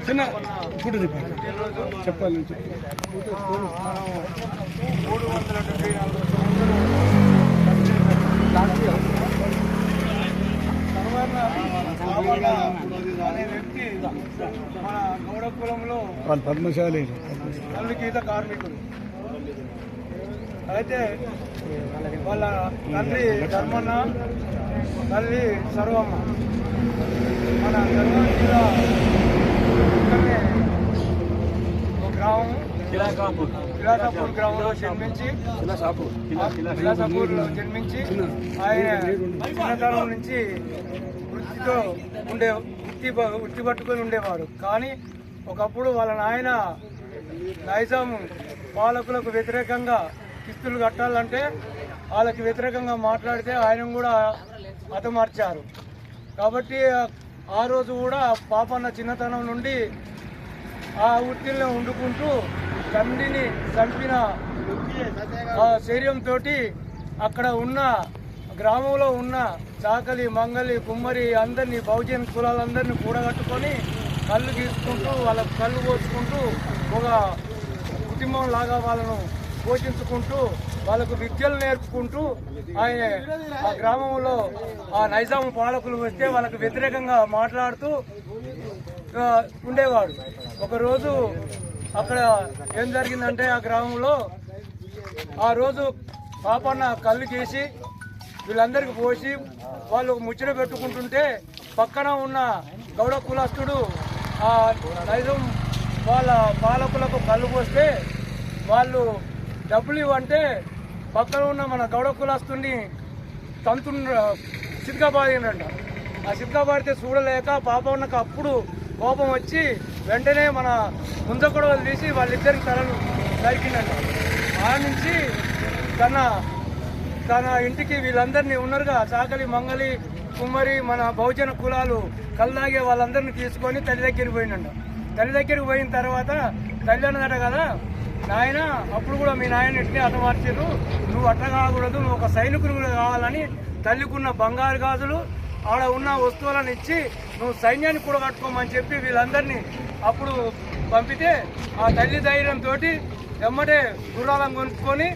చిన్న ఇప్పుడు చెప్పాలి 374 అనే వ్యక్తి మన గౌడ కులంలో పద్మశాలి గీత కార్మికుడు. అయితే వాళ్ళ తండ్రి ధర్మన్న, తల్లి సర్వమ్మ. మన ధర్మన్న జిల్లా ఒక గ్రామం కిలాసాపూర్ గ్రామంలో జన్మించి ఆయన చిన్నతనం నుంచి వృత్తితో వృత్తి పట్టుకొని ఉండేవాడు. కానీ ఒకప్పుడు వాళ్ళ నాయన నైజాం పాలకులకు వ్యతిరేకంగా కిస్తులు కట్టాలంటే వాళ్ళకి వ్యతిరేకంగా మాట్లాడితే ఆయన కూడా హతమార్చారు. కాబట్టి ఆ రోజు కూడా పాపన్న చిన్నతనం నుండి ఆ వృత్తిలో వండుకుంటూ తండ్రిని చంపిన శౌర్యంతో అక్కడ ఉన్న గ్రామంలో ఉన్న చాకలి, మంగలి, కుమ్మరి అందరినీ బహుజన్ కులాలందరినీ కూడగట్టుకొని కళ్ళు తీసుకుంటూ వాళ్ళకు కళ్ళు పోసుకుంటూ ఒక కుటుంబం లాగా వాళ్ళను పోషించుకుంటూ వాళ్ళకు విద్యలు నేర్పుకుంటూ ఆయన ఆ గ్రామంలో ఆ నైజాం పాలకులు వస్తే వాళ్ళకు వ్యతిరేకంగా మాట్లాడుతూ ఉండేవాడు. ఒకరోజు అక్కడ ఏం జరిగిందంటే ఆ గ్రామంలో ఆ రోజు పాపన్న కళ్ళు చేసి వీళ్ళందరికీ పోసి వాళ్ళు ముచ్చట పెట్టుకుంటుంటే పక్కన ఉన్న గౌడ కులస్తుడు ఆ నైజాం వాళ్ళ పాలకులకు కళ్ళు పోస్తే వాళ్ళు డబ్బులు ఇవ్వంటే పక్కన ఉన్న మన గౌడ కులస్తుని సిద్ధబాడినంట. ఆ సిద్ధబాడితే చూడలేక పాపన్నకు అప్పుడు కోపం వచ్చి వెంటనే మన ముందకొడవలు తీసి వాళ్ళిద్దరికి తలలు నరికిందంట. ఆ నుంచి తన ఇంటికి వీళ్ళందరినీ ఉన్నారుగా చాకలి, మంగలి, కుమ్మరి, మన బహుజన కులాలు కల్లాగే వాళ్ళందరినీ తీసుకొని తల్లి దగ్గరికి పోయిందంట. తల్లి దగ్గరికి పోయిన తర్వాత తల్లి అన్నదట కదా, నాయన అప్పుడు కూడా మీ నాయన ఎట్లే హతమార్చారు, నువ్వు అట్లా కాకూడదు, నువ్వు ఒక సైనికుడు కావాలని తల్లికున్న బంగారు గాజులు ఆడ ఉన్న వస్తువులను ఇచ్చి నువ్వు సైన్యాన్ని కూడా కట్టుకోమని చెప్పి వీళ్ళందరినీ అప్పుడు పంపితే ఆ తల్లి ధైర్యంతో ఎమ్మటే గుర్రాలను కొనుక్కొని